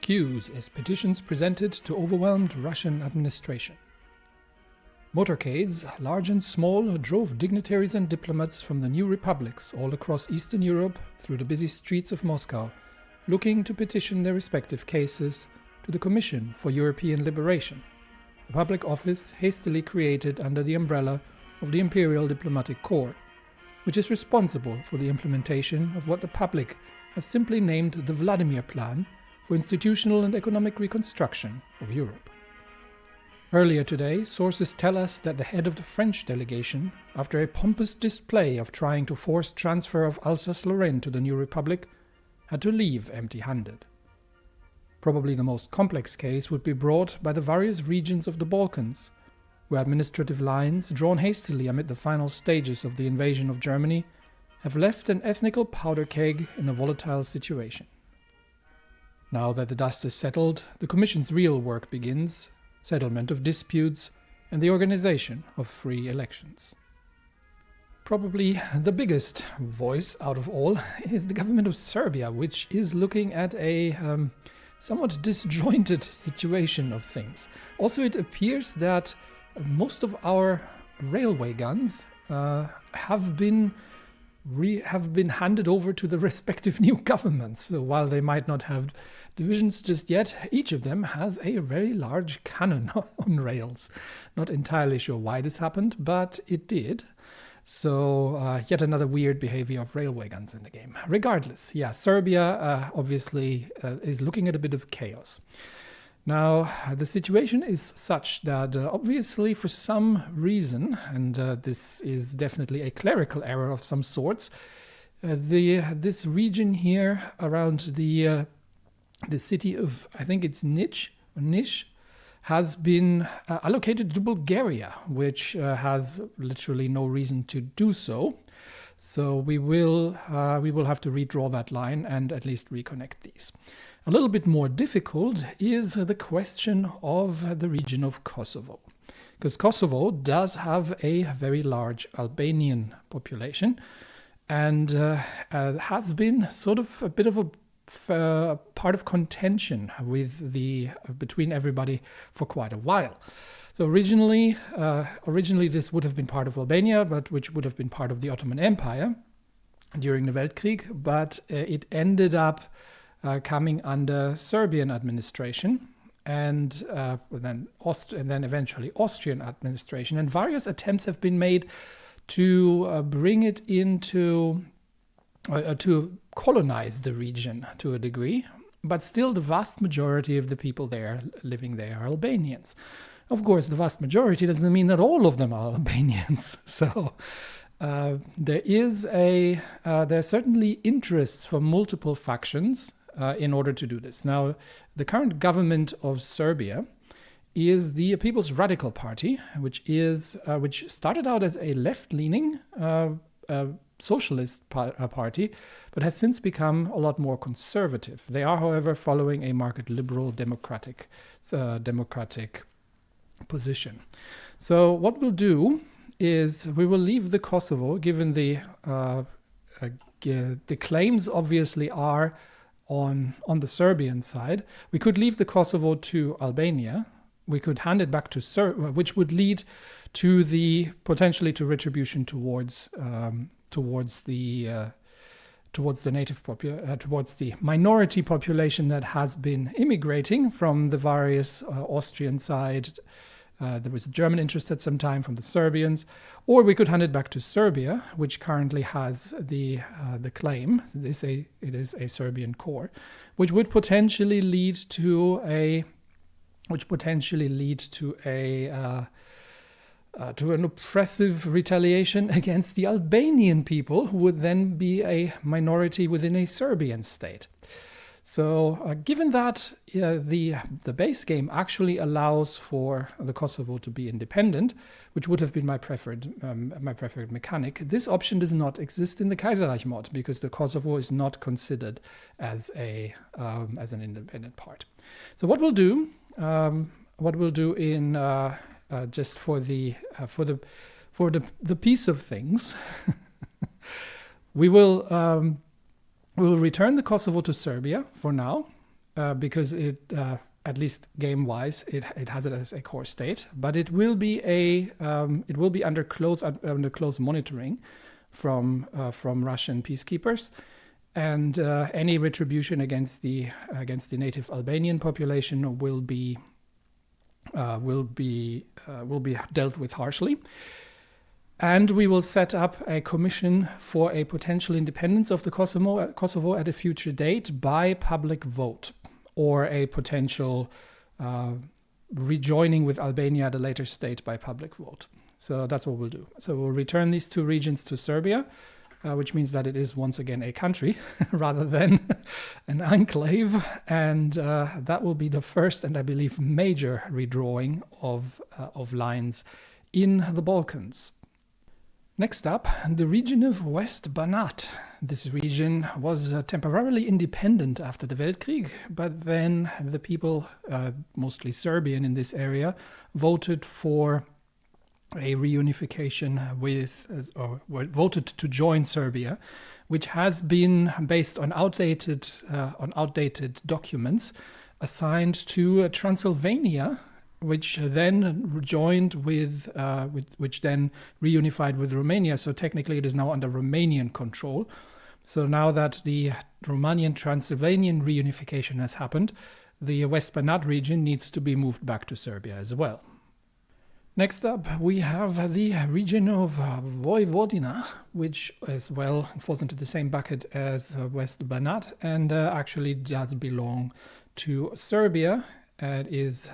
queues as petitions presented to overwhelmed Russian administration. Motorcades, large and small, drove dignitaries and diplomats from the new republics all across Eastern Europe through the busy streets of Moscow, looking to petition their respective cases to the Commission for European Liberation, a public office hastily created under the umbrella of the Imperial Diplomatic Corps, which is responsible for the implementation of what the public has simply named the Vladimir Plan for institutional and economic reconstruction of Europe. Earlier today, sources tell us that the head of the French delegation, after a pompous display of trying to force transfer of Alsace-Lorraine to the new republic, had to leave empty-handed. Probably the most complex case would be brought by the various regions of the Balkans, where administrative lines, drawn hastily amid the final stages of the invasion of Germany, have left an ethnical powder keg in a volatile situation. Now that the dust is settled, the Commission's real work begins: settlement of disputes and the organization of free elections. Probably the biggest voice out of all is the government of Serbia, which is looking at a somewhat disjointed situation of things. Also, it appears that most of our railway guns have been handed over to the respective new governments. So while they might not have divisions just yet, each of them has a very large cannon on rails. Not entirely sure why this happened, but it did. So yet another weird behavior of railway guns in the game. Regardless, yeah, Serbia obviously is looking at a bit of chaos. Now, the situation is such that obviously for some reason, and this is definitely a clerical error of some sorts, this region here around the city of, I think it's Niš, has been allocated to Bulgaria, which has literally no reason to do so. So we will have to redraw that line and at least reconnect these. A little bit more difficult is the question of the region of Kosovo, because Kosovo does have a very large Albanian population and has been sort of a bit of a part of contention with between everybody for quite a while. So originally this would have been part of Albania, but which would have been part of the Ottoman Empire during the Weltkrieg, but it ended up coming under Serbian administration and then eventually Austrian administration. And various attempts have been made to bring it into, to colonize the region to a degree, but still the vast majority of the people there living there are Albanians. Of course, the vast majority doesn't mean that all of them are Albanians. So there's certainly interests from multiple factions in order to do this. Now, the current government of Serbia is the People's Radical Party, which started out as a left-leaning socialist party, but has since become a lot more conservative. They are, however, following a market liberal democratic position. So what we'll do is we will leave the Kosovo, given the claims obviously are on the Serbian side. We could leave the Kosovo to Albania. We could hand it back to Serbia, which would lead to potentially to retribution towards the minority population that has been immigrating from the various Austrian side. There was a German interest at some time from the Serbians, or we could hand it back to Serbia, which currently has the claim. It is a Serbian core, which would potentially lead to an oppressive retaliation against the Albanian people, who would then be a minority within a Serbian state. So given that the base game actually allows for the Kosovo to be independent, which would have been my preferred mechanic, this option does not exist in the Kaiserreich mod, because the Kosovo is not considered as an independent part. So what we'll do in just for the piece of things, we will return the Kosovo to Serbia for now, because it, at least game-wise, it has it as a core state. But it will be under close monitoring from Russian peacekeepers, and any retribution against the native Albanian population will be dealt with harshly. And we will set up a commission for a potential independence of the Kosovo at a future date by public vote, or a potential rejoining with Albania at a later state by public vote. So that's what we'll do. So we'll return these two regions to Serbia, which means that it is once again a country rather than an enclave. And that will be the first and I believe major redrawing of lines in the Balkans. Next up, the region of West Banat. This region was temporarily independent after the Weltkrieg, but then the people, mostly Serbian in this area, voted for a reunification or voted to join Serbia, which has been based on outdated documents assigned to Transylvania, which then joined which then reunified with Romania. So technically it is now under Romanian control. So now that the Romanian-Transylvanian reunification has happened, the West Banat region needs to be moved back to Serbia as well. Next up, we have the region of Vojvodina, which as well falls into the same bucket as West Banat, and actually does belong to Serbia. It is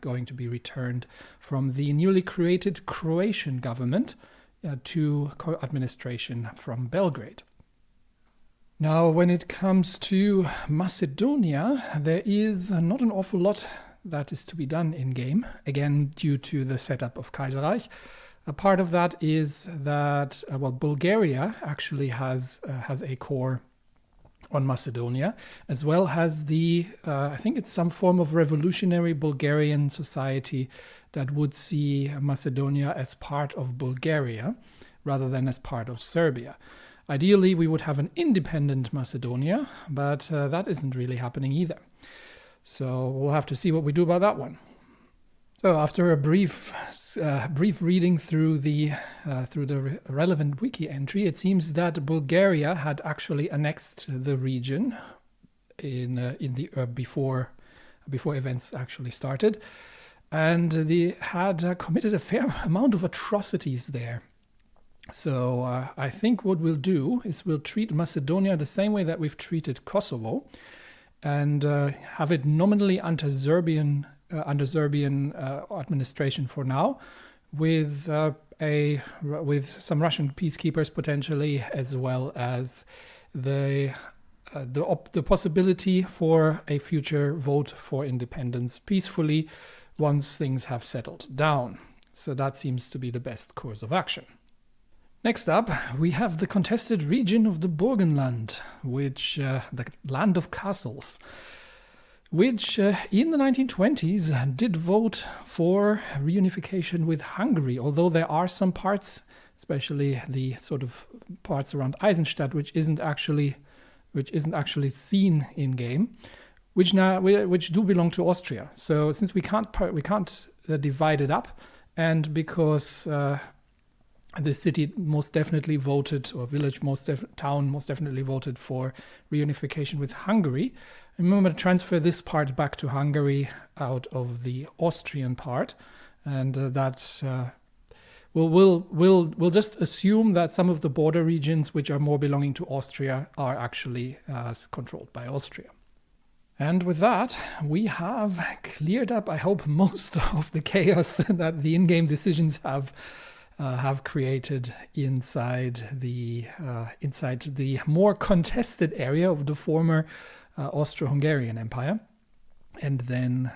going to be returned from the newly created Croatian government to administration from Belgrade. Now, when it comes to Macedonia, there is not an awful lot that is to be done in-game, again due to the setup of Kaiserreich. A part of that is that, Bulgaria actually has a core on Macedonia, as well as I think it's some form of revolutionary Bulgarian society that would see Macedonia as part of Bulgaria rather than as part of Serbia. Ideally, we would have an independent Macedonia, but that isn't really happening either. So we'll have to see what we do about that one. So after a brief reading through the relevant wiki entry, it seems that Bulgaria had actually annexed the region before events actually started, and they had committed a fair amount of atrocities there. So I think what we'll do is we'll treat Macedonia the same way that we've treated Kosovo, and have it nominally under Serbian administration for now, with some Russian peacekeepers potentially, as well as the possibility for a future vote for independence peacefully once things have settled down. So that seems to be the best course of action. Next up, we have the contested region of the Burgenland, which the land of castles, which in the 1920s did vote for reunification with Hungary, although there are some parts, especially the sort of parts around Eisenstadt, which isn't actually seen in game, which do belong to Austria. So since we can't divide it up, and because the city most definitely voted, or village town most definitely voted for reunification with Hungary, I'm going to transfer this part back to Hungary out of the Austrian part, and we'll just assume that some of the border regions which are more belonging to Austria are actually controlled by Austria. And with that, we have cleared up, I hope, most of the chaos that the in-game decisions have created inside the more contested area of the former Austro-Hungarian Empire. And then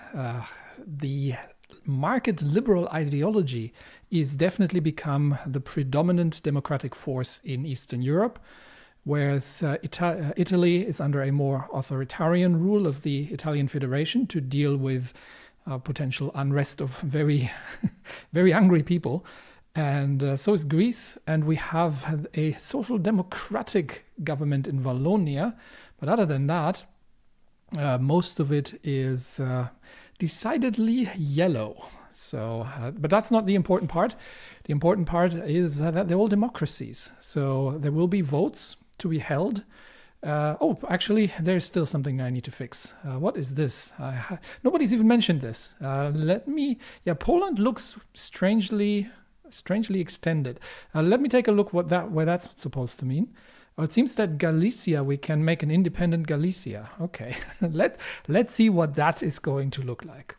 the market liberal ideology is definitely become the predominant democratic force in Eastern Europe, whereas Italy is under a more authoritarian rule of the Italian Federation to deal with potential unrest of very, very angry people. And so is Greece, and we have a social democratic government in Wallonia. But other than that, Most of it is decidedly yellow. So, but that's not the important part. The important part is that they're all democracies. So there will be votes to be held. Actually, there's still something I need to fix. What is this? Nobody's even mentioned this. Poland looks strangely extended. Let me take a look where that's supposed to mean. It seems that Galicia, we can make an independent Galicia. Okay, let's see what that is going to look like.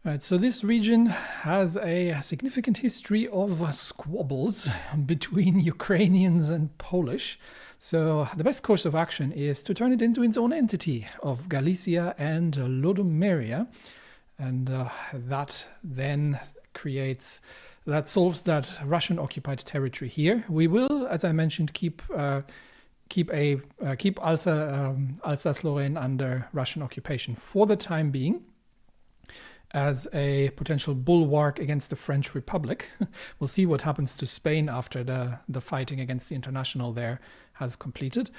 Right, so this region has a significant history of squabbles between Ukrainians and Polish. So the best course of action is to turn it into its own entity of Galicia and Lodomeria. And that then solves that Russian-occupied territory here. We will, as I mentioned, keep Alsace-Lorraine under Russian occupation for the time being, as a potential bulwark against the French Republic. We'll see what happens to Spain after the fighting against the International there has completed.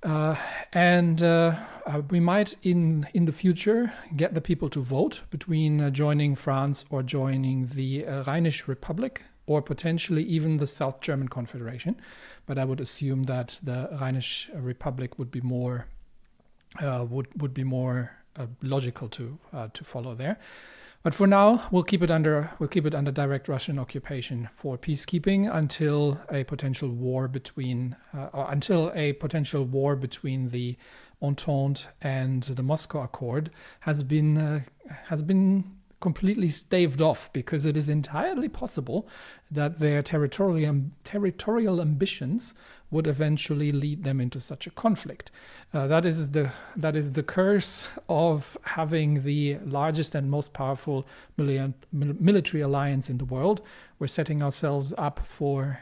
We might in the future get the people to vote between joining France or joining the Rhinish Republic, or potentially even the South German Confederation. But I would assume that the Rhinish Republic would be more logical to follow there. But for now, we'll keep it under direct Russian occupation for peacekeeping until a potential war between the Entente and the Moscow Accord has been completely staved off, because it is entirely possible that their territorial ambitions would eventually lead them into such a conflict. That is the curse of having the largest and most powerful military alliance in the world. We're setting ourselves up for,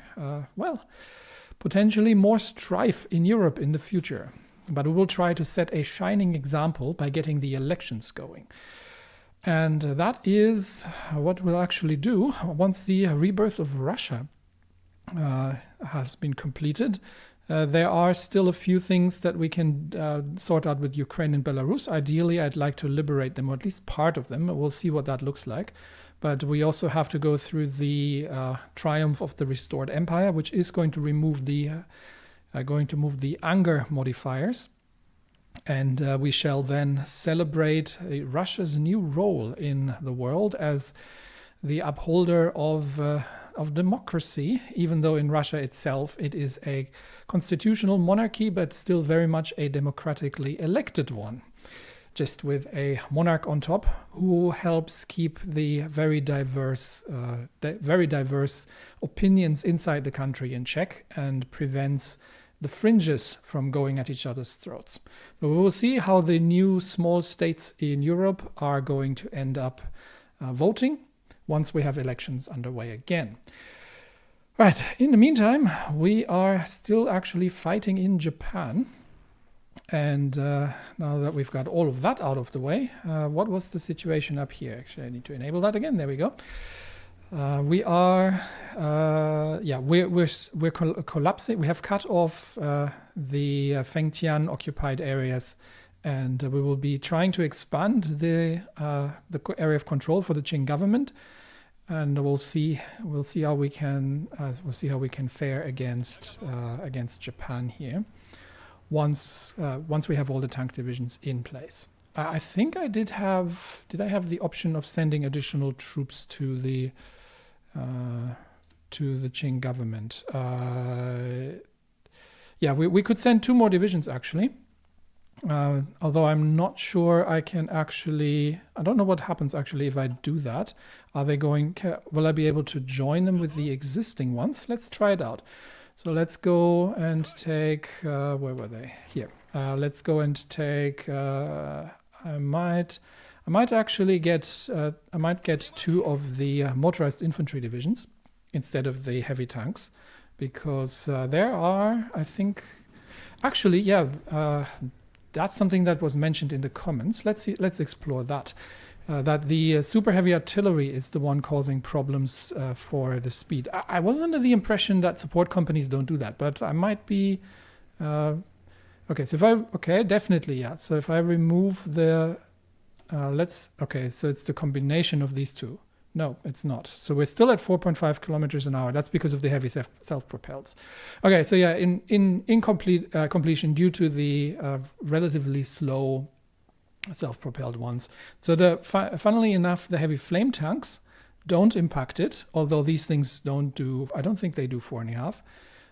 potentially more strife in Europe in the future. But we will try to set a shining example by getting the elections going. And that is what we'll actually do once the rebirth of Russia has been completed. There are still a few things that we can sort out with Ukraine and Belarus. Ideally, I'd like to liberate them, or at least part of them. We'll see what that looks like. But we also have to go through the triumph of the restored empire, which is going to remove the anger modifiers. And we shall then celebrate Russia's new role in the world as the upholder of democracy, even though in Russia itself it is a constitutional monarchy, but still very much a democratically elected one, just with a monarch on top who helps keep the very diverse opinions inside the country in check and prevents the fringes from going at each other's throats. So we will see how the new small states in Europe are going to end up voting once we have elections underway again. Right, in the meantime, we are still actually fighting in Japan. And now that we've got all of that out of the way, what was the situation up here? Actually, I need to enable that again. There we go. We're collapsing. We have cut off the Fengtian occupied areas, and we will be trying to expand the area of control for the Qing government, and we'll see how we can fare against Japan here once we have all the tank divisions in place. I think I did I have the option of sending additional troops to the Qing government. We could send 2 more divisions actually. Although I'm not sure I can actually, I don't know what happens actually if I do that. Will I be able to join them with the existing ones? Let's try it out. So let's go and take, where were they? Here. Let's go and take, I might actually get 2 of the motorized infantry divisions instead of the heavy tanks, because there are, I think, actually, that's something that was mentioned in the comments. Let's explore that. That the super heavy artillery is the one causing problems for the speed. I was under the impression that support companies don't do that, but I might be Okay, so if I, okay, definitely, yeah. So if I remove the, okay, so it's the combination of these two. No, it's not. So we're still at 4.5 kilometers an hour. That's because of the heavy self-propels. Okay, so yeah, in incomplete completion due to the relatively slow self-propelled ones. So funnily enough, the heavy flame tanks don't impact it, although these things don't do, I don't think they do 4.5.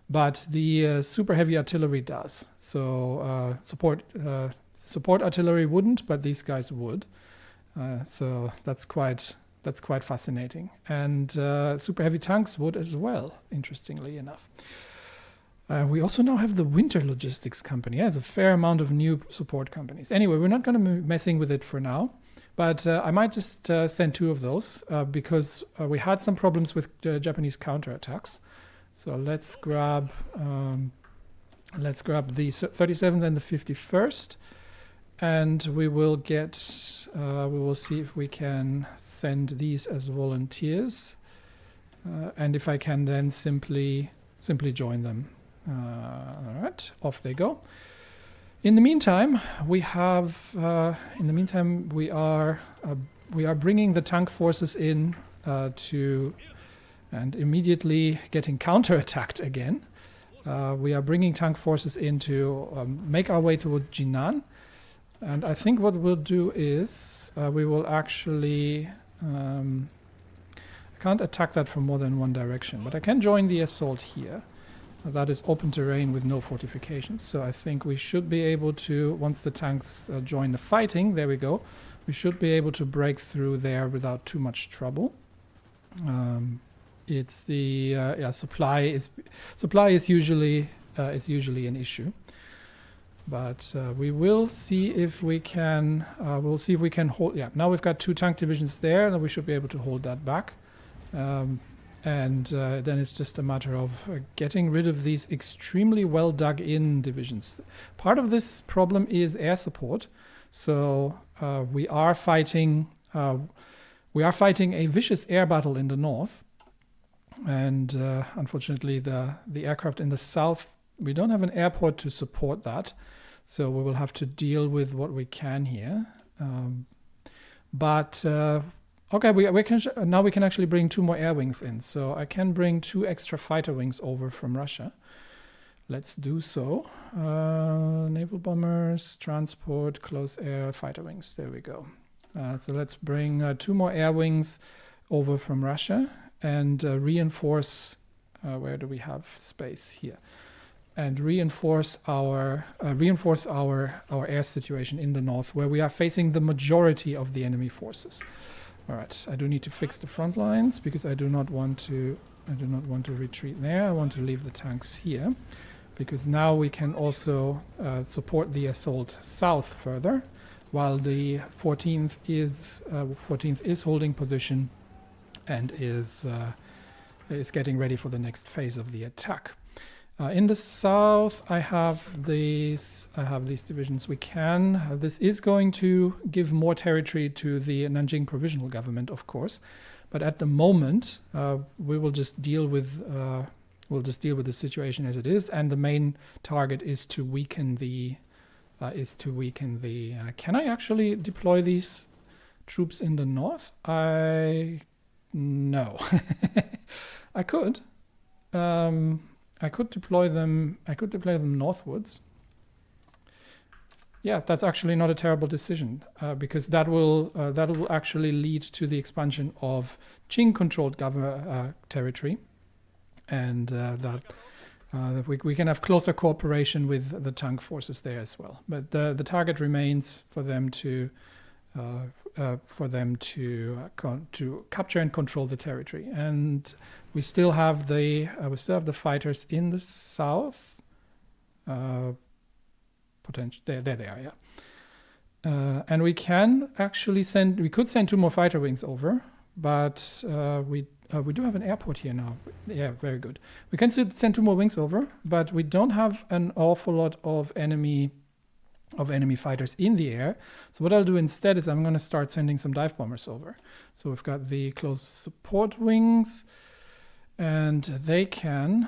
But the super heavy artillery does. So support artillery wouldn't, but these guys would. So that's quite fascinating. And super heavy tanks would as well, interestingly enough. We also now have the Winter Logistics Company. There's a fair amount of new support companies. Anyway, we're not going to be messing with it for now. But I might just send 2 of those because we had some problems with Japanese counterattacks. So let's grab the 37th and the 51st, and we will see if we can send these as volunteers, and if I can then simply join them. All right, off they go. In the meantime, we are bringing the tank forces in and immediately getting counterattacked again. We are bringing tank forces in to make our way towards Jinan. And I think what we'll do is we will actually... I can't attack that from more than one direction, but I can join the assault here. That is open terrain with no fortifications. So I think we should be able to, once the tanks join the fighting, there we go, we should be able to break through there without too much trouble. It's the supply is usually an issue, but we will see if we can. We'll see if we can hold. Yeah, now we've got 2 tank divisions there, and we should be able to hold that back. And then it's just a matter of getting rid of these extremely well dug in divisions. Part of this problem is air support, so we are fighting a vicious air battle in the north. And unfortunately, the aircraft in the south, we don't have an airport to support that, so we will have to deal with what we can here. Okay, now we can actually bring 2 more air wings in. So I can bring 2 extra fighter wings over from Russia. Let's do so. Naval bombers, transport, close air, fighter wings. There we go. So let's bring 2 more air wings over from Russia. And reinforce, where do we have space here? And reinforce our air situation in the north, where we are facing the majority of the enemy forces. All right, I do need to fix the front lines because I do not want to retreat there. I want to leave the tanks here, because now we can also support the assault south further, while the 14th is holding position and is getting ready for the next phase of the attack. In the south, I have these divisions. This is going to give more territory to the Nanjing Provisional Government, of course, but at the moment, we will just deal with the situation as it is, and the main target is to weaken the. Can I actually deploy these troops in the north? No. I could. I could deploy them northwards. Yeah, that's actually not a terrible decision, because that will actually lead to the expansion of Qing-controlled territory, and that we can have closer cooperation with the tank forces there as well. But the target remains for them to capture and control the territory. And we still have the fighters in the south. Potential there they are, yeah. And we could send 2 more fighter wings over, but we do have an airport here now. Yeah, very good. We can send 2 more wings over, but we don't have an awful lot of enemy fighters in the air. So what I'll do instead is I'm going to start sending some dive bombers over. So we've got the close support wings, and they can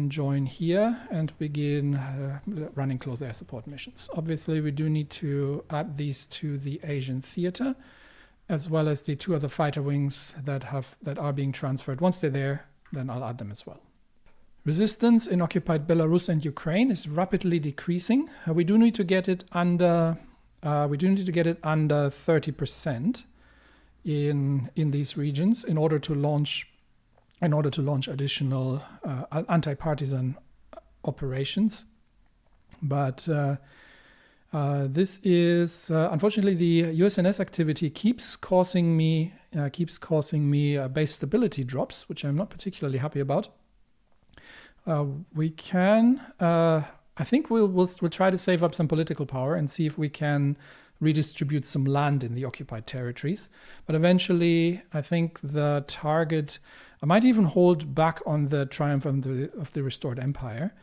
join here and begin running close air support missions. Obviously, we do need to add these to the Asian theater, as well as the 2 other fighter wings that are being transferred. Once they're there, then I'll add them as well. Resistance in occupied Belarus and Ukraine is rapidly decreasing. We do need to get it under 30% in these regions in order to launch additional anti-partisan operations. But this is unfortunately, the USNS activity keeps causing me base stability drops, which I'm not particularly happy about. We can, I think we'll try to save up some political power and see if we can redistribute some land in the occupied territories. But eventually, I think the target, I might even hold back on the triumph of the restored empire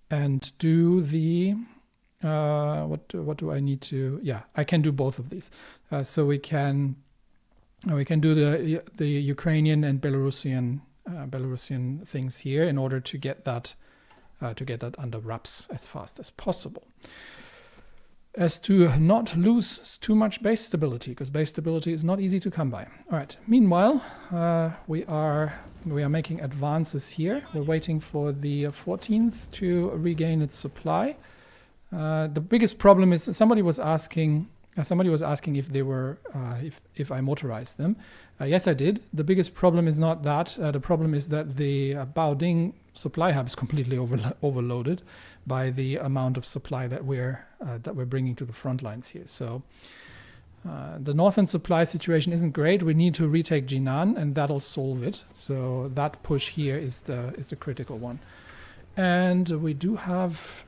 and do the, what do I need to, yeah, I can do both of these. So we can do the Ukrainian and Belarusian things here in order to get that under wraps as fast as possible, as to not lose too much base stability, because base stability is not easy to come by. All right. Meanwhile, we are making advances here. We're waiting for the 14th to regain its supply. The biggest problem is somebody was asking if they were if I motorized them. Yes, I did. The biggest problem is not that. The problem is that the Baoding supply hub is completely overloaded by the amount of supply that we're bringing to the front lines here. So the northern supply situation isn't great. We need to retake Jinan, and that'll solve it. So that push here is the critical one. And we do have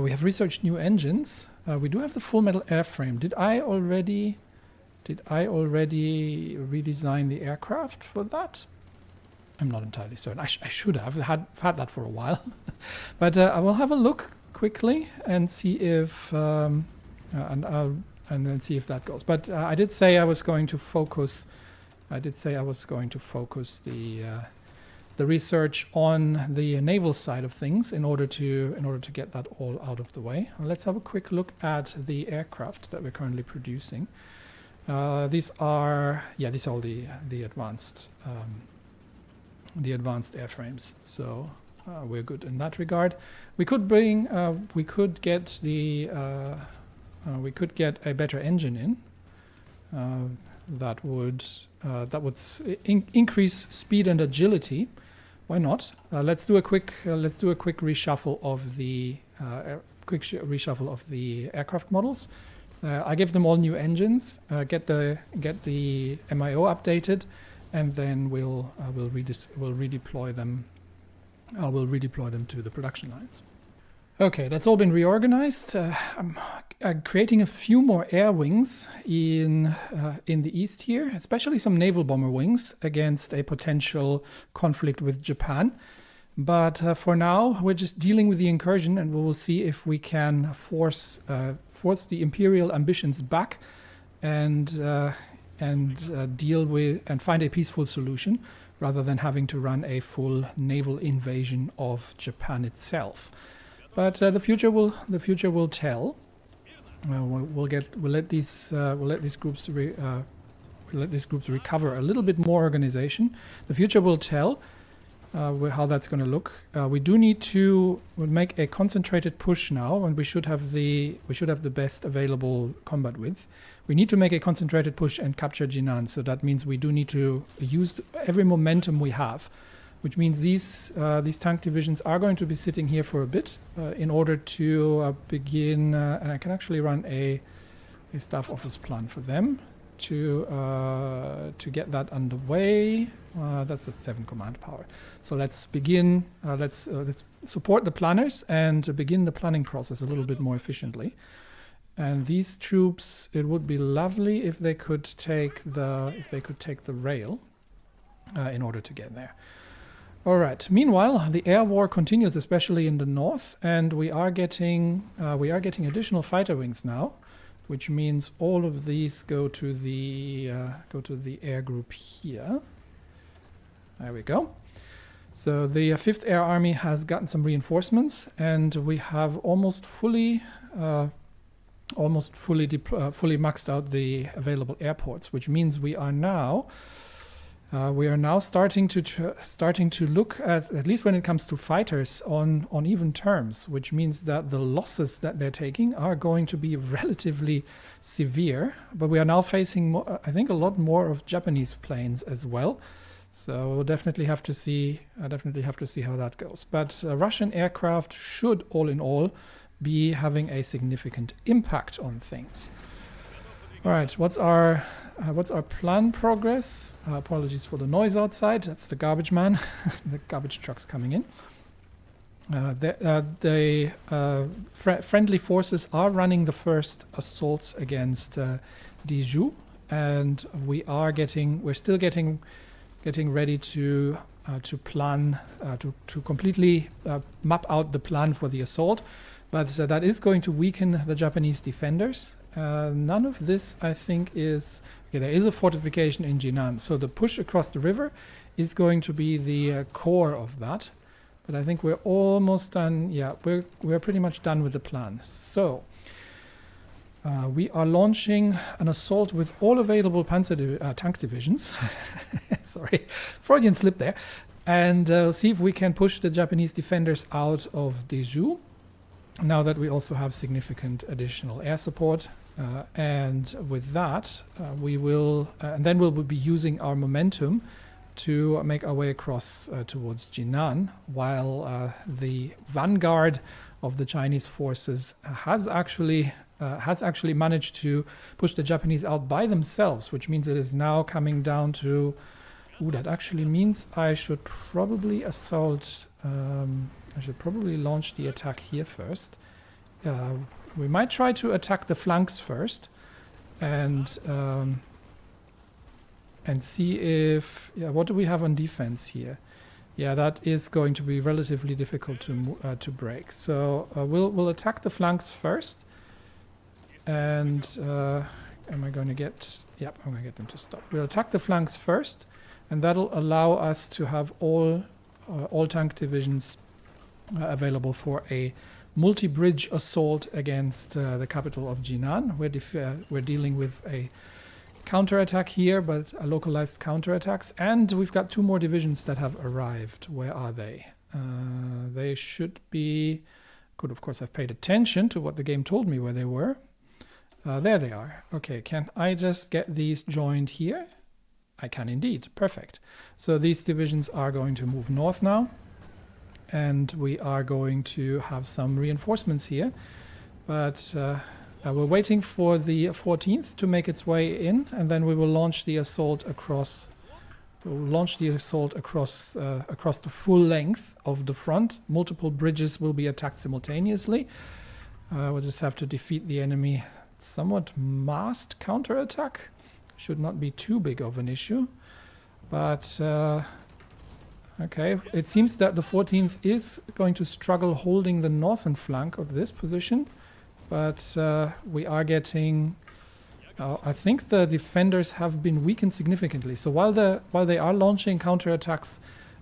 we have researched new engines. We do have the full metal airframe. Did I already redesign the aircraft for that? I'm not entirely certain. I should have had that for a while, but I will have a look quickly and see if and then see if that goes. But I did say I was going to focus. The research on the naval side of things in order to get that all out of the way. Let's have a quick look at the aircraft that we're currently producing. These are all the advanced airframes. So we're good in that regard. We could get a better engine in. That would increase speed and agility. Why not? Let's do a quick reshuffle of the aircraft models. I give them all new engines. Get the MIO updated, and then we'll redeploy them. We'll redeploy them to the production lines. Okay, that's all been reorganized. I'm creating a few more air wings in the east here, especially some naval bomber wings against a potential conflict with Japan. But for now, we're just dealing with the incursion, and we will see if we can force the imperial ambitions back and deal with and find a peaceful solution, rather than having to run a full naval invasion of Japan itself. But the future will tell. We'll let these groups recover a little bit more organization. The future will tell how that's going to look. We do need to make a concentrated push now, and we should have the best available combat width. We need to make a concentrated push and capture Jinan. So that means we do need to use every momentum we have, which means these tank divisions are going to be sitting here for a bit in order to begin, and I can actually run a staff office plan for them to get that underway. That's the 7 command power. So let's begin, let's support the planners and begin the planning process a little bit more efficiently. And these troops, it would be lovely if they could take the rail in order to get there. All right. Meanwhile, the air war continues, especially in the north, and we are getting additional fighter wings now, which means all of these go to the air group here. There we go. So the 5th Air Army has gotten some reinforcements, and we have almost fully maxed out the available airports, which means we are now starting to look at least when it comes to fighters, on even terms, which means that the losses that they're taking are going to be relatively severe. But we are now facing, I think, a lot more of Japanese planes as well. So we'll definitely have to see. how that goes. But Russian aircraft should, all in all, be having a significant impact on things. All right, what's our plan progress? Apologies for the noise outside. That's the garbage man. The garbage truck's coming in. The friendly forces are running the first assaults against Dijon, and we're still getting ready to plan to completely map out the plan for the assault, but that is going to weaken the Japanese defenders. None of this, I think, is okay. There is a fortification in Jinan, so the push across the river is going to be the core of that. But I think we're almost done. Yeah, we're pretty much done with the plan. So we are launching an assault with all available tank divisions. Sorry, Freudian slip there. And see if we can push the Japanese defenders out of Dijon, now that we also have significant additional air support. And with that, we will, and then we'll be using our momentum to make our way across towards Jinan, while the vanguard of the Chinese forces has actually managed to push the Japanese out by themselves, which means it is now coming down to. That actually means I should probably assault. I should probably launch the attack here first. We might try to attack the flanks first, and see if what do we have on defense here? Yeah, that is going to be relatively difficult to break. So we'll attack the flanks first, and am I going to get? Yep, I'm going to get them to stop. We'll attack the flanks first, and that'll allow us to have all tank divisions available for a multi-bridge assault against the capital of Jinan. We're dealing with a counterattack here, but a localized counterattacks, and we've got 2 more divisions that have arrived. Where are they? They should be. Could of course have paid attention to what the game told me where they were. There they are. Okay, can I just get these joined here? I can indeed. Perfect. So these divisions are going to move north now, and we are going to have some reinforcements here. But we're waiting for the 14th to make its way in, and then we will launch the assault across. We'll launch the assault across the full length of the front. Multiple bridges will be attacked simultaneously. We'll just have to defeat the enemy. Somewhat masked counterattack. Should not be too big of an issue. But okay, it seems that the 14th is going to struggle holding the northern flank of this position. But we are getting. I think the defenders have been weakened significantly. So while they are launching counterattacks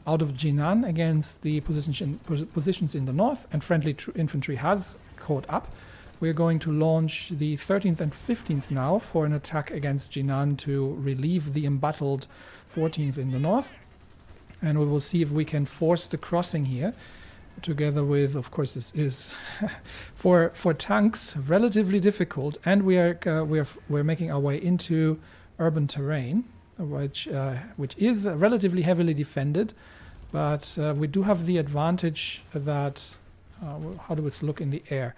out of Jinan against the positions in the north, and friendly infantry has caught up, we're going to launch the 13th and 15th now for an attack against Jinan to relieve the embattled 14th in the north. And we will see if we can force the crossing here. Together with, of course, this is for tanks relatively difficult, and we're making our way into urban terrain, which is relatively heavily defended, but we do have the advantage that how do we look in the air?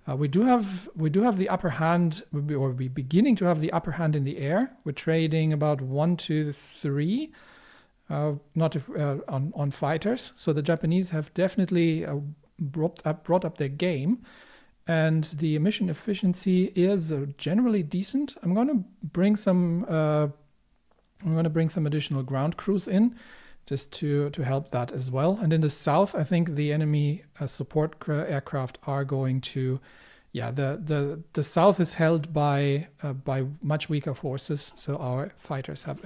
We do have the upper hand, or we're beginning to have the upper hand in the air. We're trading about 1 to 3. On fighters, so the Japanese have definitely brought up their game, and the mission efficiency is generally decent. I'm going to bring some additional ground crews in, just to help that as well. And in the south, I think the enemy support aircraft are going to. Yeah, the south is held by much weaker forces, so our fighters have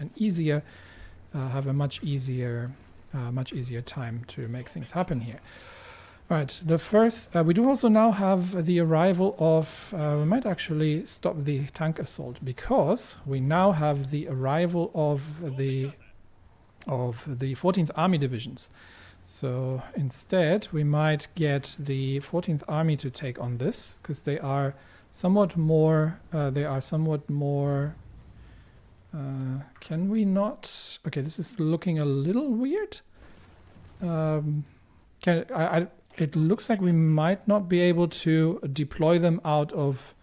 a much easier much easier time to make things happen here. All right, the first, we do also now have the arrival of, we might actually stop the tank assault, because we now have the arrival of the 14th Army divisions. So instead, we might get the 14th Army to take on this, because they are somewhat more, can we not, okay, this is looking a little weird. It looks like we might not be able to deploy them out of,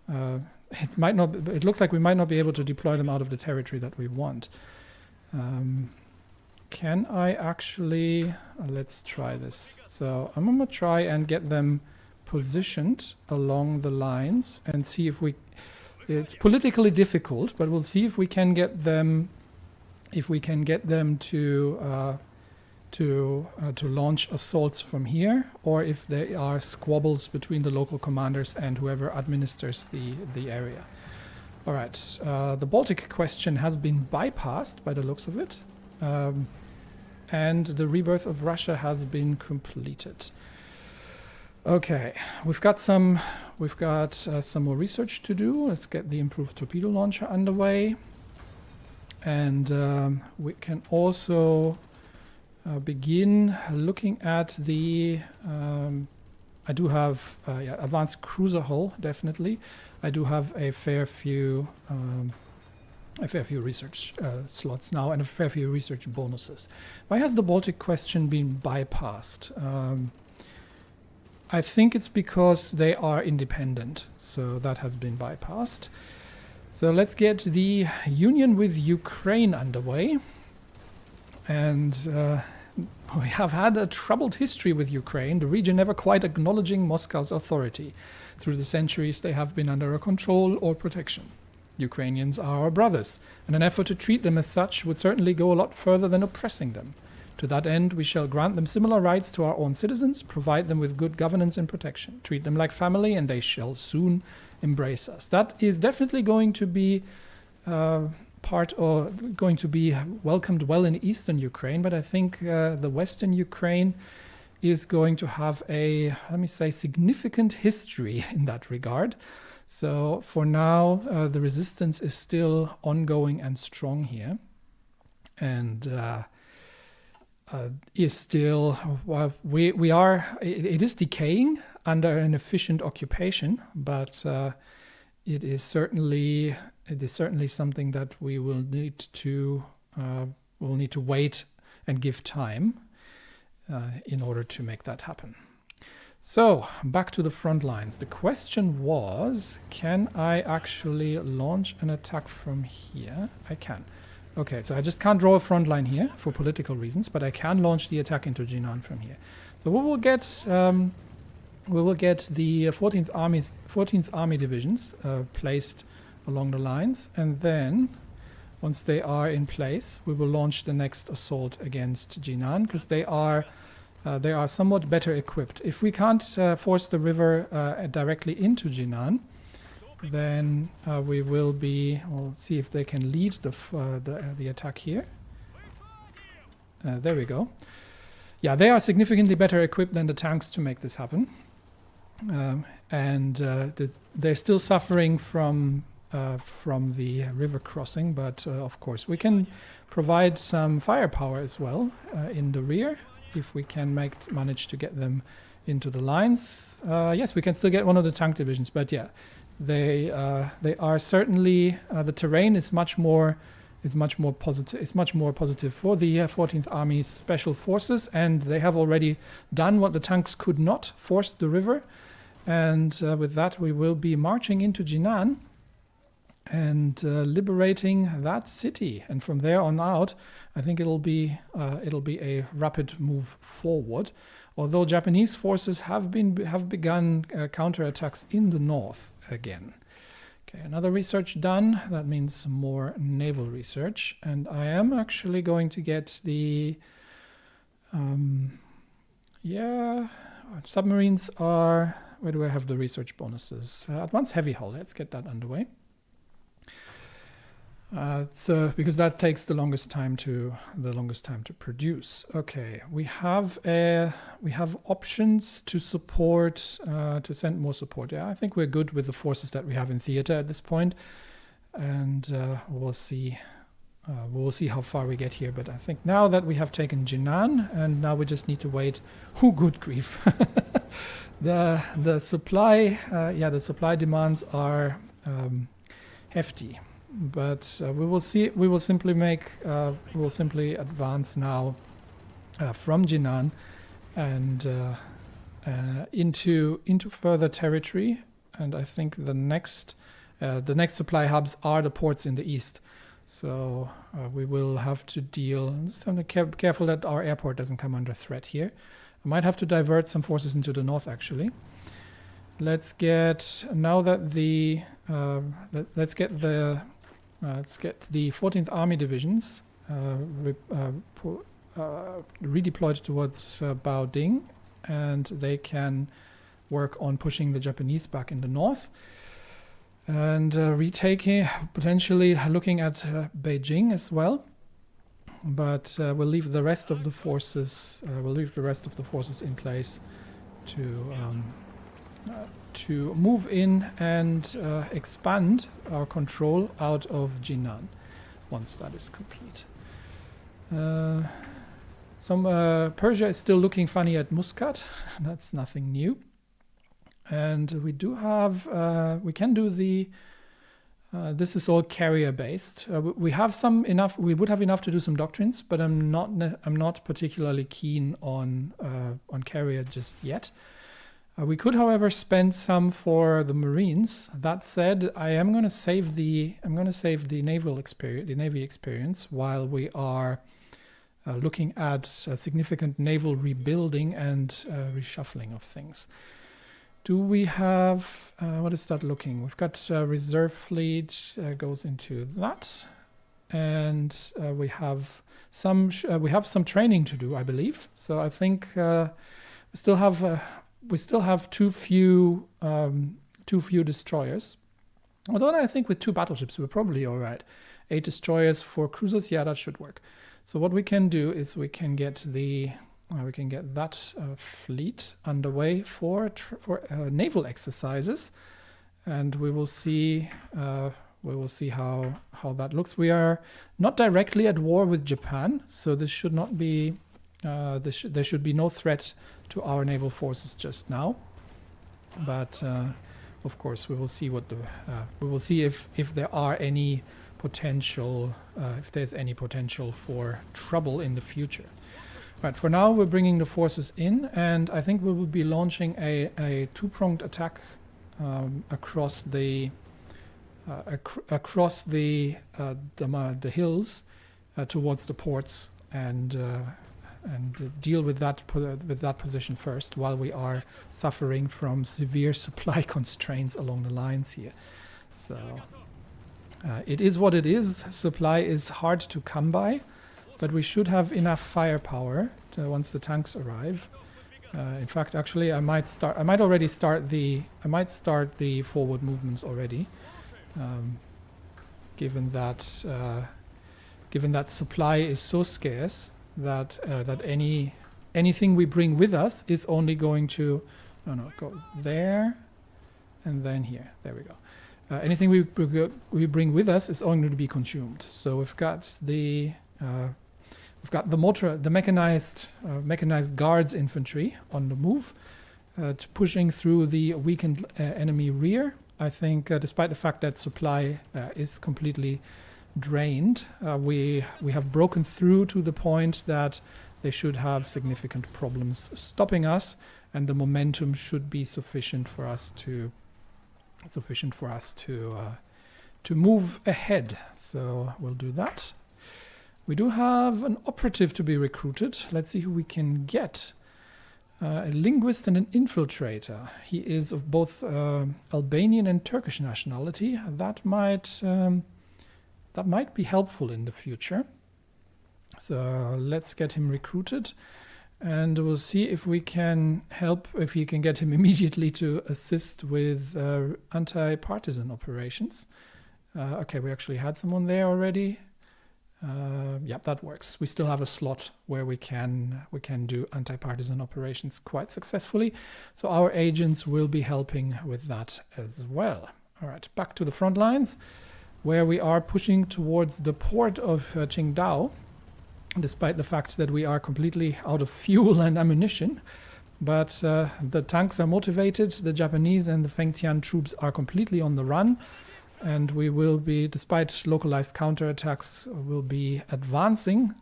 it looks like we might not be able to deploy them out of the territory that we want. Can I actually, let's try this. So I'm gonna try and get them positioned along the lines and see if we, it's politically difficult, but we'll see if we can get them, to launch assaults from here, or if there are squabbles between the local commanders and whoever administers the area. All right, the Baltic question has been bypassed by the looks of it, and the rebirth of Russia has been completed. Okay, we've got some more research to do. Let's get the improved torpedo launcher underway, and we can also begin looking at the, I do have advanced cruiser hull, definitely. I do have a fair few research slots now and a fair few research bonuses. Why has the Baltic question been bypassed? I think it's because they are independent, so that has been bypassed. So let's get the union with Ukraine underway. And we have had a troubled history with Ukraine, the region never quite acknowledging Moscow's authority. Through the centuries, they have been under a control or protection. Ukrainians are our brothers, and an effort to treat them as such would certainly go a lot further than oppressing them. To that end, we shall grant them similar rights to our own citizens, provide them with good governance and protection, treat them like family, and they shall soon embrace us. That is definitely going to be going to be welcomed well in eastern Ukraine, but I think the western Ukraine is going to have a, let me say, significant history in that regard. So for now, the resistance is still ongoing and strong here, and is still, well, we are, it is decaying under an efficient occupation, but it is certainly something that we will need to wait and give time in order to make that happen. So back to the front lines. The question was, can I actually launch an attack from here? I can. Okay, so I just can't draw a front line here for political reasons, but I can launch the attack into Jinan from here. So we will get the 14th Army divisions placed along the lines, and then once they are in place, we will launch the next assault against Jinan, because they are somewhat better equipped. If we can't force the river directly into Jinan, then we will we'll see if they can lead the attack here. There we go. Yeah, they are significantly better equipped than the tanks to make this happen, and they're still suffering from the river crossing, but of course we can provide some firepower as well in the rear if we can manage to get them into the lines. Yes, we can still get one of the tank divisions, but yeah, they are certainly the terrain is much more positive. It's much more positive for the 14th Army's special forces, and they have already done what the tanks could not, forced the river, and with that we will be marching into Jinan and liberating that city, and from there on out, I think it'll be a rapid move forward. Although Japanese forces have begun counterattacks in the north again. Okay, another research done. That means more naval research, and I am actually going to get the submarines are. Where do I have the research bonuses? Advanced heavy hull. Let's get that underway. So because that takes the longest time to produce. Okay, we have options to support to send more support. Yeah, I think we're good with the forces that we have in theater at this point, and we'll see. We'll see how far we get here. But I think now that we have taken Jinan, and now we just need to wait. Oh, good grief! the supply, the supply demands are hefty. But we will see. We will simply advance now from Jinan and into further territory. And I think the next supply hubs are the ports in the east. So we will have to deal. Just have to be careful that our airport doesn't come under threat here. I might have to divert some forces into the north actually. Let's get the 14th Army divisions redeployed towards Baoding, and they can work on pushing the Japanese back in the north and retaking, potentially looking at Beijing as well. But we'll leave the rest of the forces. In place to move in and expand our control out of Jinan once that is complete. Persia is still looking funny at Muscat. That's nothing new. And we do have, we can do the, this is all carrier based. We have we would have enough to do some doctrines, but I'm not particularly keen on carrier just yet. We could, however, spend some for the Marines. That said, I am going to save the naval experience, the Navy experience, while we are looking at significant naval rebuilding and reshuffling of things. Do we have what is that looking? We've got reserve fleet goes into that, and we have some training to do, I believe. So I think we still have too few destroyers. Although I think with 2 battleships we're probably all right. 8 destroyers, 4 cruisers, yeah, that should work. So what we can do is we can get that fleet underway for naval exercises, and we will see how that looks. We are not directly at war with Japan, so this should not be there should be no threat to our naval forces just now. But of course, we will see if there are any potential if there's any potential for trouble in the future. Right, for now we're bringing the forces in, and I think we will be launching a 2-pronged attack across the hills towards the ports, and deal with that position first, while we are suffering from severe supply constraints along the lines here. So it is what it is. Supply is hard to come by, but we should have enough firepower once the tanks arrive. In fact, actually, I might start the forward movements already, given that supply is so scarce that anything we bring with us is only going to go there and then here. There we go. Anything we bring with us is only going to be consumed. So we've got the mechanized guards infantry on the move, pushing through the weakened enemy rear. I think, despite the fact that supply is completely drained, we have broken through to the point that they should have significant problems stopping us, and the momentum should be sufficient for us to move ahead. So we'll do that. We do have an operative to be recruited. Let's see who we can get. A linguist and an infiltrator. He is of both Albanian and Turkish nationality. That might be helpful in the future. So let's get him recruited, and we'll see if we can get him immediately to assist with anti-partisan operations. Okay, we actually had someone there already. Yeah, that works. We still have a slot where we can do anti-partisan operations quite successfully. So our agents will be helping with that as well. All right, back to the front lines, where we are pushing towards the port of Qingdao, despite the fact that we are completely out of fuel and ammunition. But the tanks are motivated, the Japanese and the Fengtian troops are completely on the run, and we will be, despite localized counterattacks, will be advancing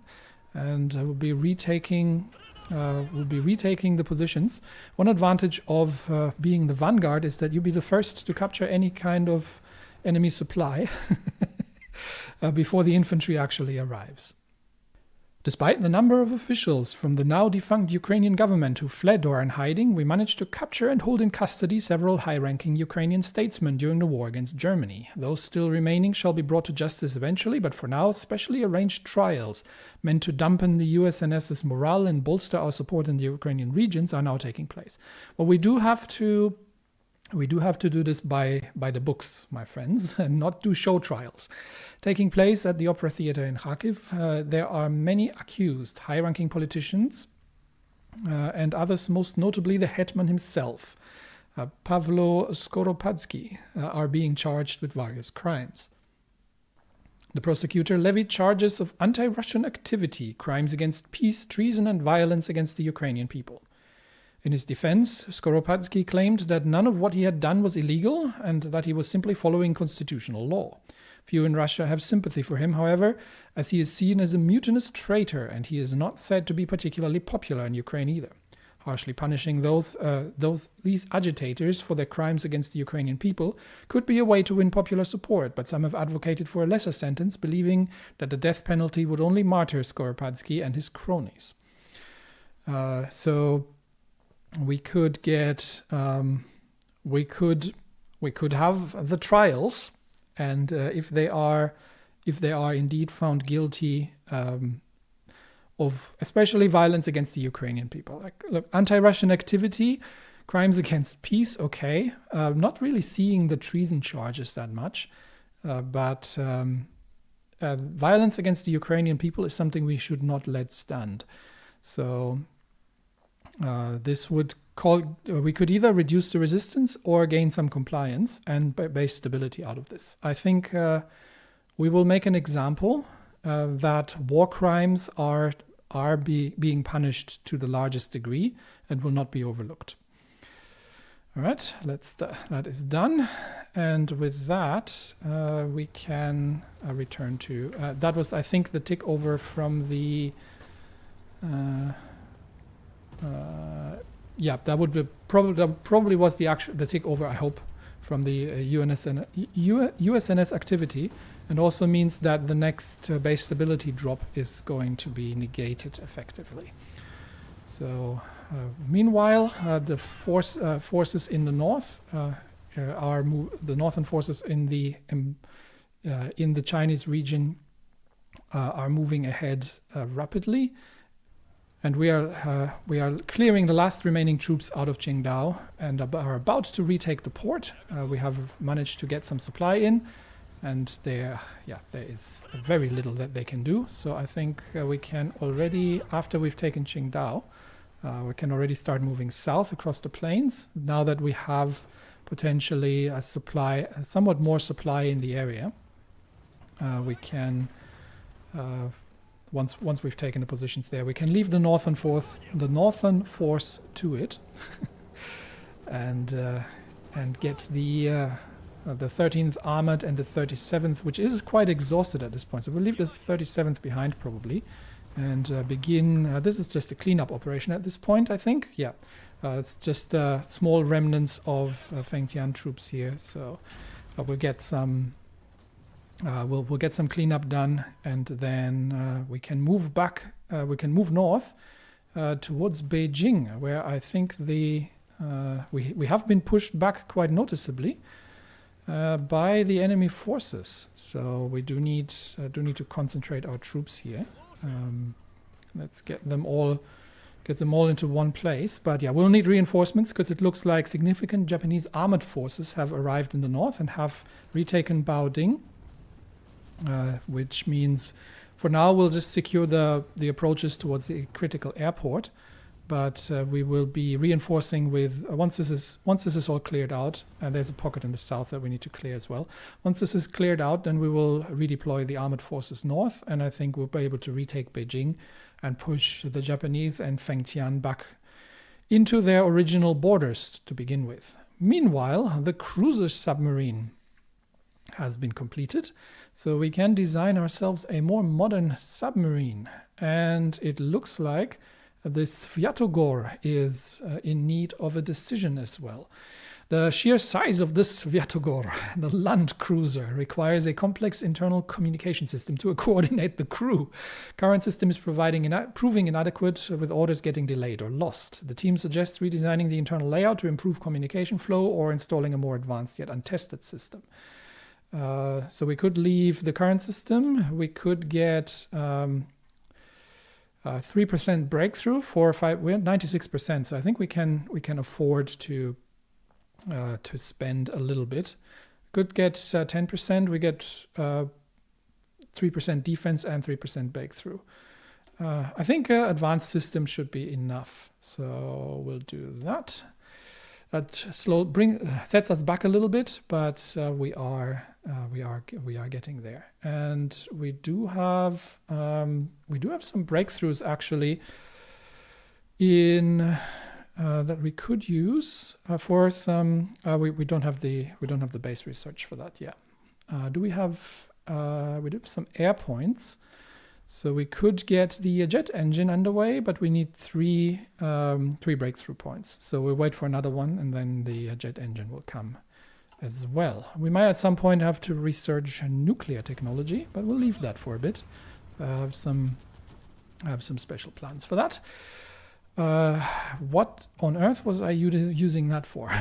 and will be retaking the positions. One advantage of being the vanguard is that you'll be the first to capture any kind of enemy supply before the infantry actually arrives. Despite the number of officials from the now defunct Ukrainian government who fled or are in hiding, we managed to capture and hold in custody several high-ranking Ukrainian statesmen during the war against Germany. Those still remaining shall be brought to justice eventually, but for now, specially arranged trials meant to dampen the USNS's morale and bolster our support in the Ukrainian regions are now taking place. Well, we do have to do this by the books, my friends, and not do show trials. Taking place at the Opera Theatre in Kharkiv, there are many accused, high-ranking politicians and others, most notably the hetman himself, Pavlo Skoropadsky, are being charged with various crimes. The prosecutor levied charges of anti-Russian activity, crimes against peace, treason and violence against the Ukrainian people. In his defense, Skoropadsky claimed that none of what he had done was illegal and that he was simply following constitutional law. Few in Russia have sympathy for him, however, as he is seen as a mutinous traitor and he is not said to be particularly popular in Ukraine either. Harshly punishing these agitators for their crimes against the Ukrainian people could be a way to win popular support, but some have advocated for a lesser sentence, believing that the death penalty would only martyr Skoropadsky and his cronies. So we could get we could have the trials, and if they are indeed found guilty of especially violence against the Ukrainian people, like, look, anti-Russian activity, crimes against peace, okay, not really seeing the treason charges that much, but violence against the Ukrainian people is something we should not let stand. So this would we could either reduce the resistance or gain some compliance and base stability out of this. I think we will make an example that war crimes are being punished to the largest degree and will not be overlooked. All right, that is done, and with that we can return to that was, I think, the tick over from the. Yeah, that would be probably was the tick over, I hope, from the USNS activity, and also means that the next base stability drop is going to be negated effectively. So meanwhile, the forces in the north the northern forces in the Chinese region are moving ahead rapidly. And we are clearing the last remaining troops out of Qingdao and are about to retake the port. We have managed to get some supply in, and there is very little that they can do. So I think we can already, after we've taken Qingdao, we can already start moving south across the plains. Now that we have potentially a somewhat more supply in the area, we can. Once we've taken the positions there, we can leave the northern force to it, and get the 13th Armored and the 37th, which is quite exhausted at this point. So we'll leave the 37th behind probably, and begin. This is just a cleanup operation at this point, I think. Yeah, it's just small remnants of Fengtian troops here. So we'll get some. We'll get some cleanup done, and then we can move back. We can move north towards Beijing, where I think we have been pushed back quite noticeably by the enemy forces. So we do need to concentrate our troops here. Let's get them all into one place. But yeah, we'll need reinforcements because it looks like significant Japanese armored forces have arrived in the north and have retaken Baoding. which means for now we'll just secure the approaches towards the critical airport. But we will be reinforcing with once this is all cleared out, and there's a pocket in the south that we need to clear as well. Once this is cleared out, then we will redeploy the armored forces north, and I think we'll be able to retake Beijing and push the Japanese and Fengtian back into their original borders to begin with. Meanwhile, the cruiser submarine has been completed, so we can design ourselves a more modern submarine, and it looks like this Svyatogor is in need of a decision as well. The sheer size of this Svyatogor, the land cruiser, requires a complex internal communication system to coordinate the crew. Current system is proving inadequate, with orders getting delayed or lost. The team suggests redesigning the internal layout to improve communication flow or installing a more advanced yet untested system. So we could leave the current system. We could get 3% breakthrough, 4 or 5. We're at 96%, so I think we can afford to spend a little bit. Could get 10%. We get 3% defense and 3% breakthrough. I think advanced system should be enough, so we'll do that. That sets us back a little bit, but we are getting there, and we do have some breakthroughs actually in that we could use for some. We don't have the base research for that yet. We do have some air points. So we could get the jet engine underway, but we need three breakthrough points. So we'll wait for another one, and then the jet engine will come as well. We might at some point have to research nuclear technology, but we'll leave that for a bit. So I have some special plans for that. What on earth was I using that for?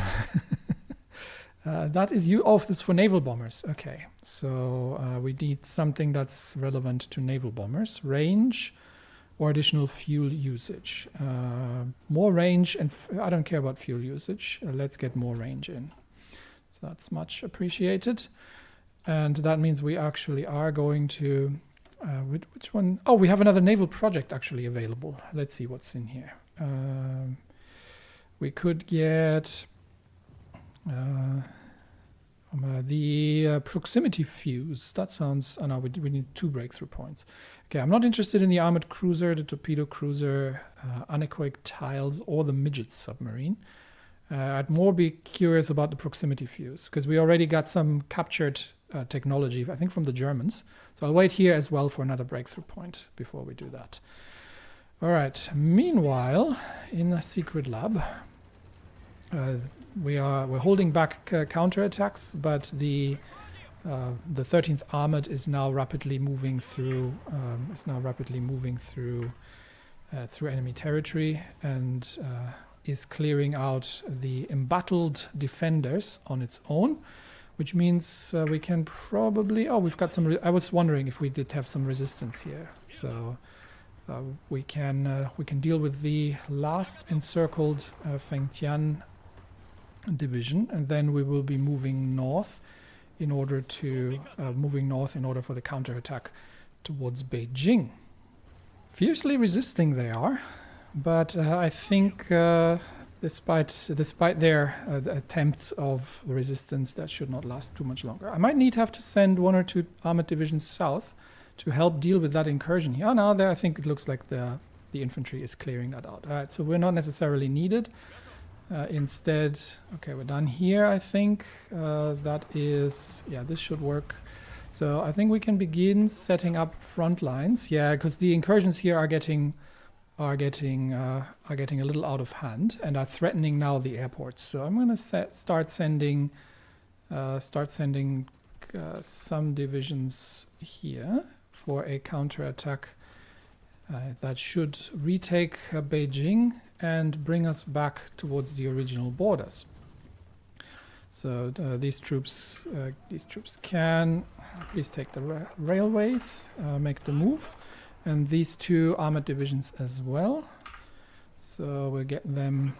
That is this is for naval bombers. Okay, so we need something that's relevant to naval bombers. Range or additional fuel usage. More range, and I don't care about fuel usage. Let's get more range in. So that's much appreciated. And that means we actually are going to... which one? Oh, we have another naval project actually available. Let's see what's in here. We could get... the proximity fuse. That sounds... Oh no, we need 2 breakthrough points. Okay, I'm not interested in the armored cruiser, the torpedo cruiser, anechoic tiles, or the midget submarine. I'd more be curious about the proximity fuse, because we already got some captured technology, I think from the Germans. So I'll wait here as well for another breakthrough point before we do that. All right, meanwhile, in the secret lab... we're holding back counterattacks, but the 13th Armored is now rapidly moving through through enemy territory, and is clearing out the embattled defenders on its own, which means we can probably... Oh, we've got some... I was wondering if we did have some resistance here, so we can deal with the last encircled Fengtian division, and then we will be moving north in order for the counterattack towards Beijing. Fiercely resisting they are, but I think despite their attempts of resistance, that should not last too much longer. I might have to send 1 or 2 armored divisions south to help deal with that incursion here. Now there, I think it looks like the infantry is clearing that out. All right, so we're not necessarily needed. Instead, okay, we're done here, I think. That is, yeah, this should work. So I think we can begin setting up front lines. Yeah, because the incursions here are getting a little out of hand and are threatening now the airports. So I'm going to start sending some divisions here for a counterattack that should retake Beijing and bring us back towards the original borders. So these troops can please take the railways, make the move, and these 2 armored divisions as well. So we'll get them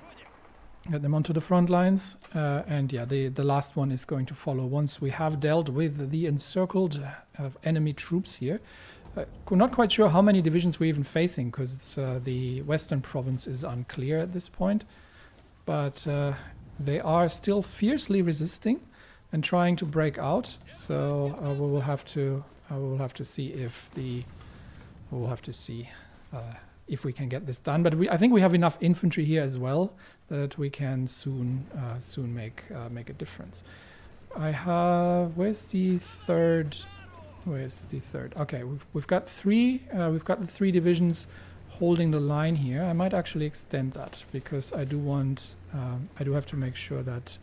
get them onto the front lines. And yeah, the last one is going to follow once we have dealt with the encircled enemy troops here. We're not quite sure how many divisions we're even facing, because the western province is unclear at this point. But they are still fiercely resisting and trying to break out. So we will have to see if if we can get this done. But I think we have enough infantry here as well that we can soon make a difference. I have where's the third? Okay, we've got three. We've got the 3 divisions holding the line here. I might actually extend that because I do want. I do have to make sure that.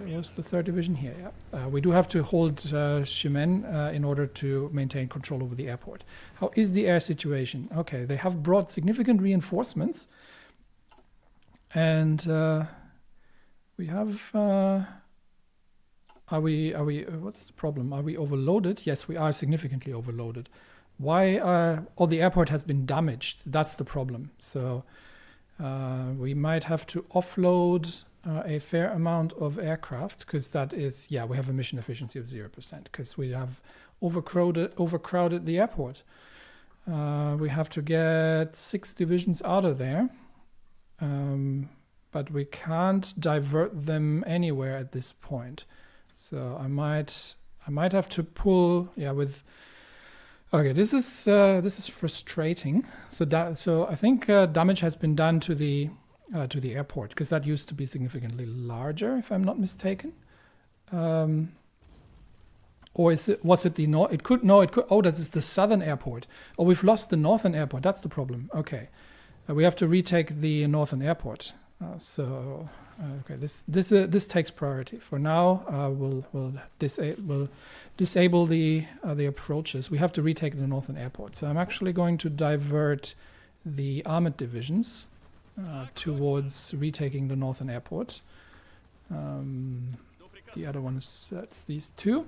Where's the 3rd division here? Yeah, we do have to hold Shimen in order to maintain control over the airport. How is the air situation? Okay, they have brought significant reinforcements, and we have. Are we? What's the problem? Are we overloaded? Yes, we are significantly overloaded. Why? Oh, the airport has been damaged. That's the problem. So we might have to offload a fair amount of aircraft, because that is, yeah, we have a mission efficiency of 0% because we have overcrowded the airport. We have to get 6 divisions out of there, but we can't divert them anywhere at this point. So I might have to pull, yeah, with. Okay, this is frustrating. So I think damage has been done to the airport, because that used to be significantly larger, if I'm not mistaken. Or was it the north? It could. Oh, that is the southern airport. Oh, we've lost the northern airport. That's the problem. Okay, we have to retake the northern airport. Okay, this takes priority for now. We'll disable the approaches. We have to retake the northern airport. So I'm actually going to divert the armored divisions towards retaking the northern airport. The other one is that's these 2.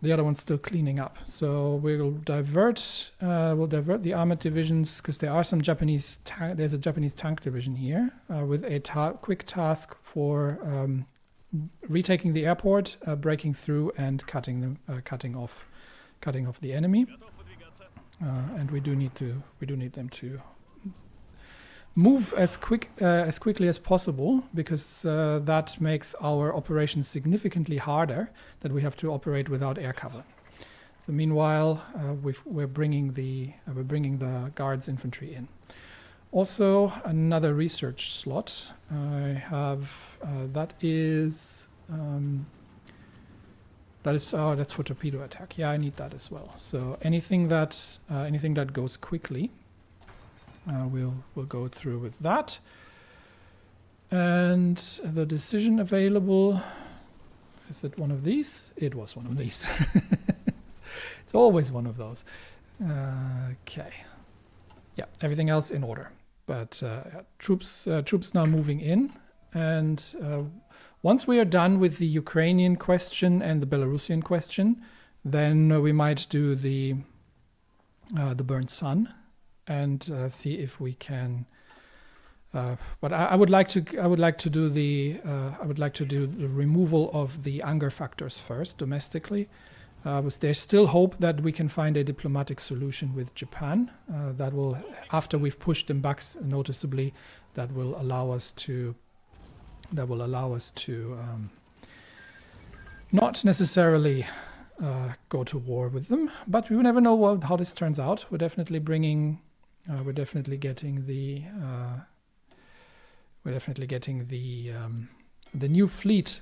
The other one's still cleaning up. So we'll divert the armored divisions, because there are some Japanese. There's a Japanese tank division here with a quick task for retaking the airport, breaking through, and cutting off the enemy. And we do need them to move as quickly as possible, because that makes our operations significantly harder, that we have to operate without air cover. So meanwhile, we're bringing the guards infantry in. Also, another research slot I have that's for torpedo attack. Yeah, I need that as well. So anything that goes quickly. We'll go through with that. And the decision available, is it one of these? It was one of these. It's always one of those. Okay. Yeah, everything else in order. But troops now moving in. And once we are done with the Ukrainian question and the Belarusian question, then we might do the burnt sun. And see if we can. But I would like to do the removal of the anger factors first domestically. There's still hope that we can find a diplomatic solution with Japan. That will, after we've pushed them back noticeably, that will allow us to. Not necessarily go to war with them, but we will never know how this turns out. We're definitely getting the new fleet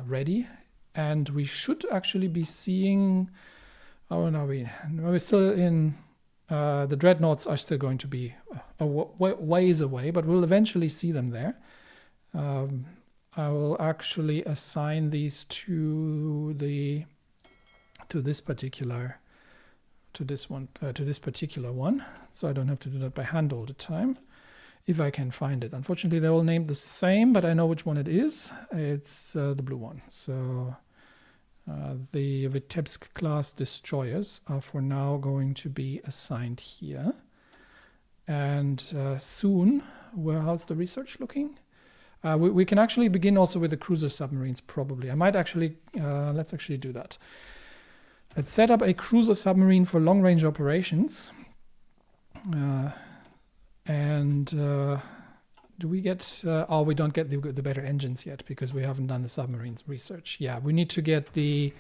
ready, and we should actually be seeing. Oh no, we're still in. The dreadnoughts are still going to be a ways away, but we'll eventually see them there. I will actually assign these to this particular one, so I don't have to do that by hand all the time, if I can find it. Unfortunately, they're all named the same, but I know which one it is. It's the blue one. So the Vitebsk class destroyers are for now going to be assigned here. And soon, how's the research looking? We can actually begin also with the cruiser submarines, probably. I might actually, let's actually do that. Let's set up a cruiser submarine for long-range operations. Do we get, oh, we don't get the better engines yet because we haven't done the submarines research. Yeah, we need to get the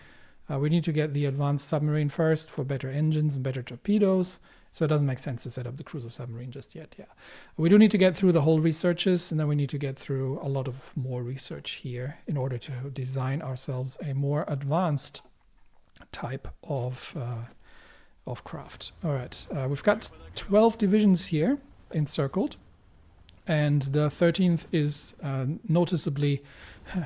advanced submarine first for better engines and better torpedoes. So it doesn't make sense to set up the cruiser submarine just yet. Yeah, we do need to get through the whole researches, and then we need to get through a lot of more research here in order to design ourselves a more advanced type of craft. All right, we've got 12 divisions here encircled, and the 13th is noticeably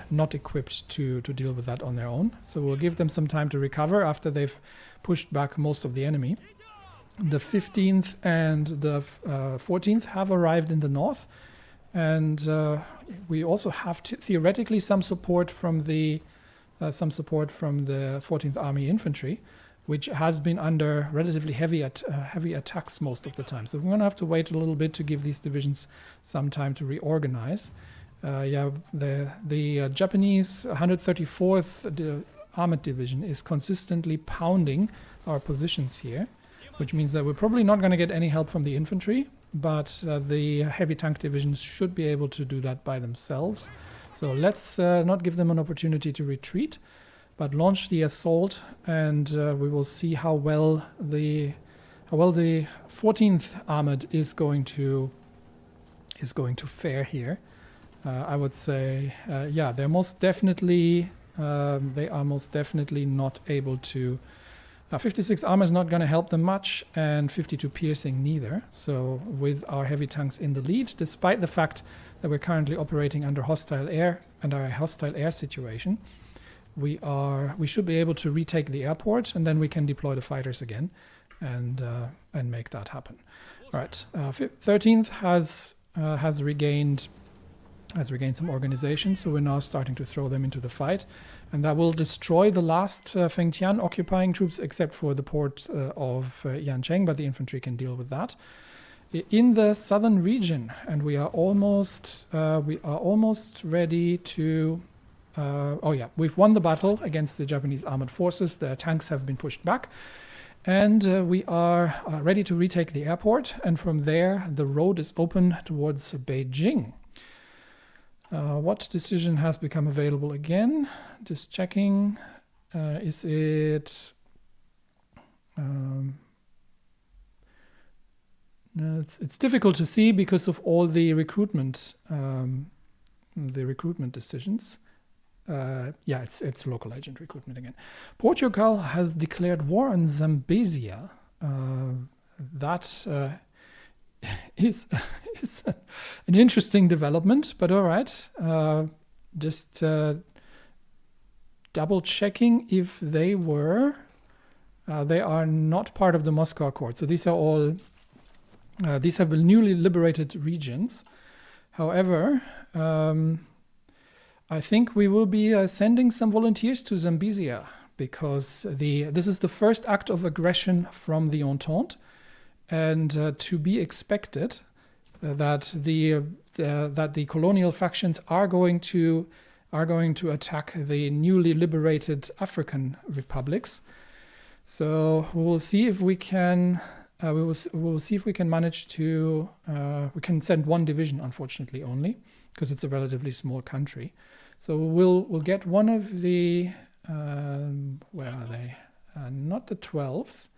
not equipped to deal with that on their own. So we'll give them some time to recover after they've pushed back most of the enemy. The 15th and the 14th have arrived in the north, and we also have theoretically some support from the 14th Army Infantry, which has been under relatively heavy attacks most of the time. So we're going to have to wait a little bit to give these divisions some time to reorganize. The Japanese 134th Armored Division is consistently pounding our positions here, which means that we're probably not going to get any help from the infantry, but the heavy tank divisions should be able to do that by themselves. So let's not give them an opportunity to retreat, but launch the assault, and we will see how well the 14th Armored is going to fare here. I would say, yeah, they are most definitely not able to. 56 armor is not going to help them much, and 52 piercing neither. So with our heavy tanks in the lead, despite the fact that we're currently operating under hostile air and a hostile air situation, we should be able to retake the airport, and then we can deploy the fighters again and make that happen. All right, 13th has regained some organization, so we're now starting to throw them into the fight, and that will destroy the last Fengtian occupying troops, except for the port of Yancheng, but the infantry can deal with that. In the southern region, and we are almost ready to. Oh yeah, we've won the battle against the Japanese armored forces. The tanks have been pushed back, and we are ready to retake the airport. And from there, the road is open towards Beijing. What decision has become available again? Just checking. Is it? No, it's difficult to see because of all the recruitment decisions. Yeah, it's local agent recruitment again. Portugal has declared war on Zambezia. That is an interesting development, but all right. Just double checking if they are not part of the Moscow Accord. So these have been newly liberated regions. However, I think we will be sending some volunteers to Zambezia, because this is the first act of aggression from the Entente, and to be expected that the colonial factions are going to attack the newly liberated African republics. So we will see if we can. We will see if we can manage to. We can send one division, unfortunately, only because it's a relatively small country. So we'll get one of the. Where are they? Not the 12th.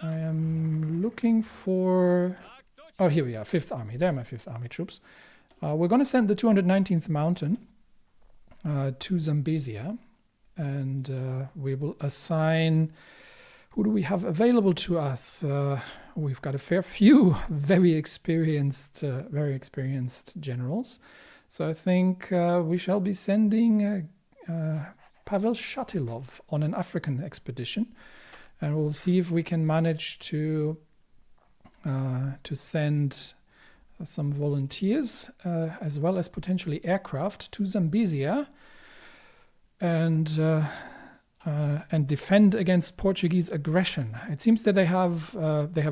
I am looking for. Oh, here we are. 5th Army. They're my 5th Army troops. We're going to send the 219th Mountain to Zambezia, and we will assign. Who do we have available to us? We've got a fair few very experienced generals. So I think we shall be sending Pavel Shatilov on an African expedition, and we'll see if we can manage to send some volunteers as well as potentially aircraft to Zambezia. And and defend against Portuguese aggression. It seems that they have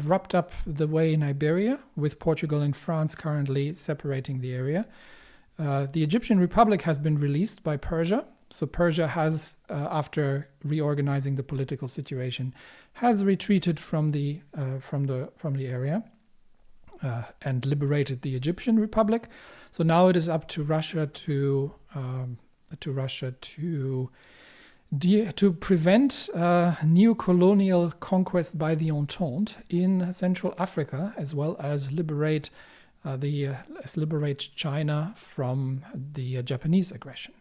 wrapped up the way in Iberia, with Portugal and France currently separating the area. The Egyptian Republic has been released by Persia. So Persia has, after reorganizing the political situation, has retreated from the area and liberated the Egyptian Republic. So now it is up to Russia to prevent new colonial conquest by the Entente in Central Africa, as well as liberate China from the Japanese aggression.